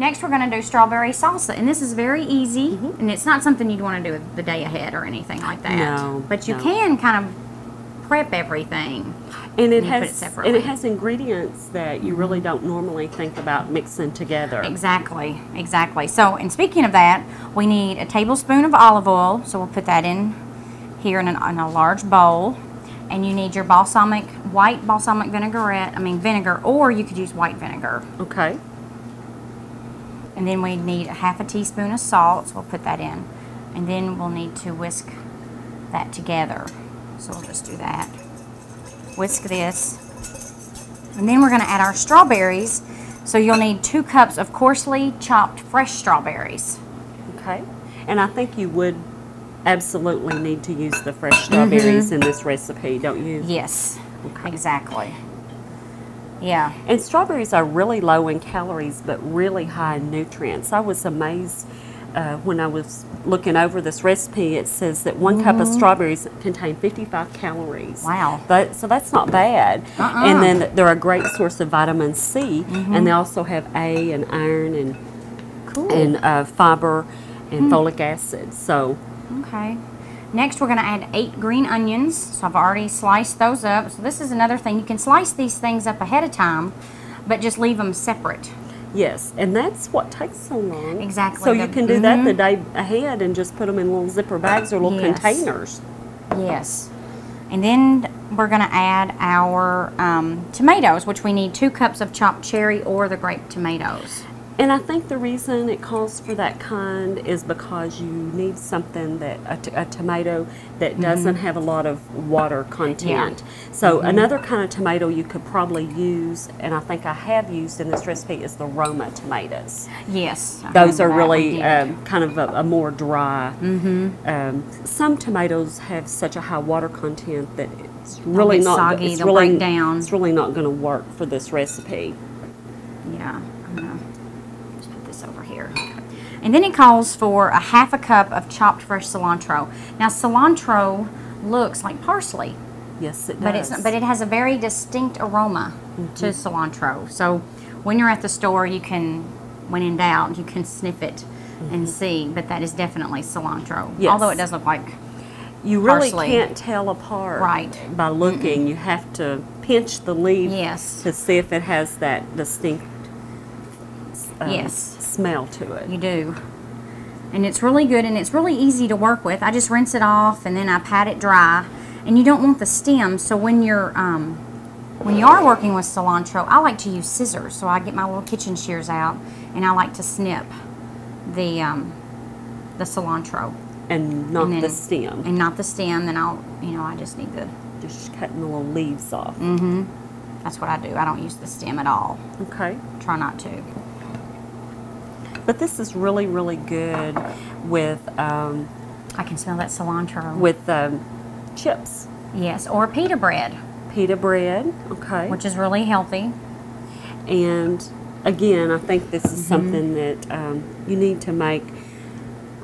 Next, we're going to do strawberry salsa, and this is very easy, and it's not something you'd want to do the day ahead or anything like that. No, but you can kind of prep everything, and it has ingredients that you really don't normally think about mixing together. Exactly, exactly. So, and speaking of that, we need a tablespoon of olive oil, so we'll put that in here in a large bowl. And you need your white balsamic vinegar, or you could use white vinegar. Okay. And then we need a half a teaspoon of salt, so we'll put that in. And then we'll need to whisk that together. So we'll just do that. Whisk this. And then we're going to add our strawberries. So you'll need 2 cups of coarsely chopped fresh strawberries. Okay. And I think you would absolutely need to use the fresh strawberries in this recipe, don't you? Yes, okay. Exactly. Yeah. And strawberries are really low in calories, but really high in nutrients. I was amazed when I was looking over this recipe. It says that 1 cup of strawberries contain 55 calories. Wow. So that's not bad. And then they're a great source of vitamin C, and they also have A and iron and fiber and folic acid. So. Okay. Next, we're going to add 8 green onions. So I've already sliced those up. So this is another thing. You can slice these things up ahead of time, but just leave them separate. Yes, and that's what takes so long. Exactly. So you can do that the day ahead and just put them in little zipper bags or little containers. Yes. And then we're going to add our tomatoes, which we need 2 cups of chopped cherry or the grape tomatoes. And I think the reason it calls for that kind is because you need something that a tomato that doesn't have a lot of water content. Yeah. So another kind of tomato you could probably use, and I think I have used in this recipe, is the Roma tomatoes. Yes. Those are really kind of a more dry. Some tomatoes have such a high water content that it's really not soggy, they'll break down. It's really not going to work for this recipe. Yeah. Over here. And then it calls for a half a cup of chopped fresh cilantro. Now cilantro looks like parsley. Yes, it does. But it has a very distinct aroma to cilantro. So when you're at the store, you can, when in doubt, you can sniff it and see. But that is definitely cilantro. Yes. Although it does look like you really parsley. Can't tell apart by looking. You have to pinch the leaf to see if it has that distinct smell to it. You do. And it's really good, and it's really easy to work with. I just rinse it off and then I pat it dry. And you don't want the stem, so when you are working with cilantro, I like to use scissors. So I get my little kitchen shears out and I like to snip the cilantro. And not the stem. And not the stem, then I just need to just cutting the little leaves off. That's what I do. I don't use the stem at all. Okay. Try not to. But this is really, really good with... I can smell that cilantro. With chips. Yes, or pita bread. Pita bread, okay. Which is really healthy. And again, I think this is something that you need to make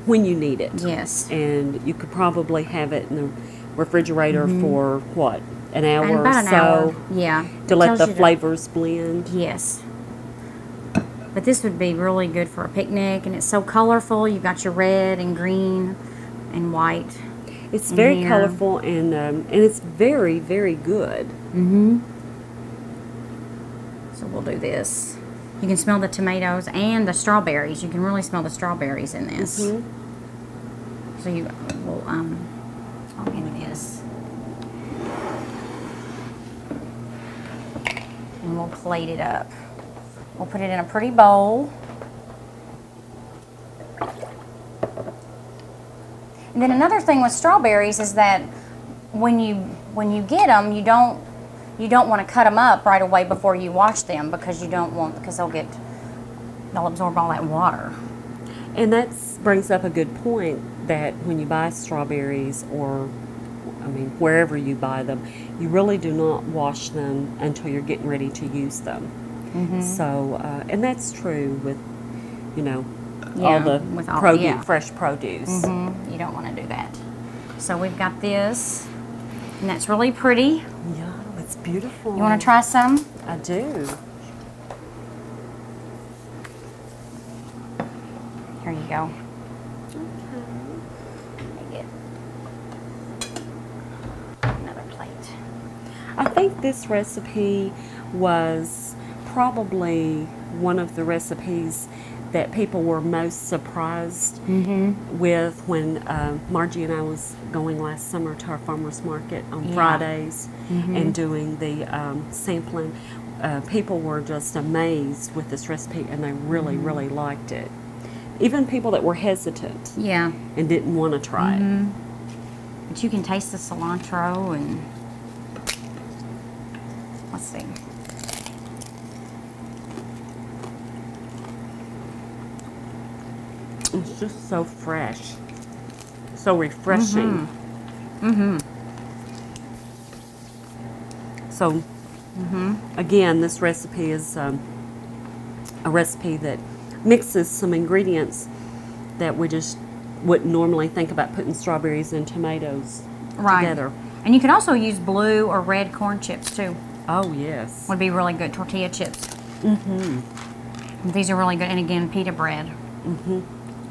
when you need it. Yes. And you could probably have it in the refrigerator for, what, an hour or about so? An hour. Yeah. To let the flavors blend? Yes. But this would be really good for a picnic, and it's so colorful. You've got your red and green and white. It's very colorful, and it's very, very good. So we'll do this. You can smell the tomatoes and the strawberries. You can really smell the strawberries in this. So you will I'll in this, and we'll plate it up. We'll put it in a pretty bowl. And then another thing with strawberries is that when you get them, you don't want to cut them up right away before you wash them, because they'll absorb all that water. And that brings up a good point, that when you buy strawberries, or wherever you buy them, you really do not wash them until you're getting ready to use them. So, and that's true with, all the fresh produce. You don't want to do that. So we've got this, and that's really pretty. Yeah, it's beautiful. You want to try some? I do. Here you go. Okay. Let me get another plate. I think this recipe was probably one of the recipes that people were most surprised with when Margie and I was going last summer to our farmers market on Fridays and doing the sampling. People were just amazed with this recipe, and they really, really liked it. Even people that were hesitant Yeah. and didn't want to try it. But you can taste the cilantro and let's see. It's just so fresh, so refreshing. So, again, this recipe is a recipe that mixes some ingredients that we just wouldn't normally think about putting strawberries and tomatoes together. And you can also use blue or red corn chips too. Oh, yes. Would be really good. Tortilla chips. These are really good. And again, pita bread.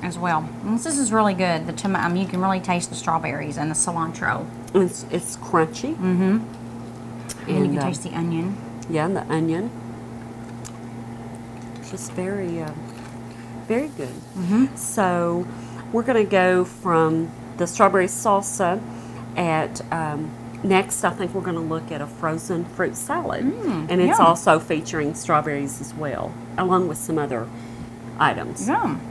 As well. And this is really good. The tomato, you can really taste the strawberries and the cilantro. It's crunchy. And you can taste the onion. Yeah, and the onion. Just very, very good. So we're going to go from the strawberry salsa at next. I think we're going to look at a frozen fruit salad, and it's yum. also featuring strawberries as well, along with some other items. Yum.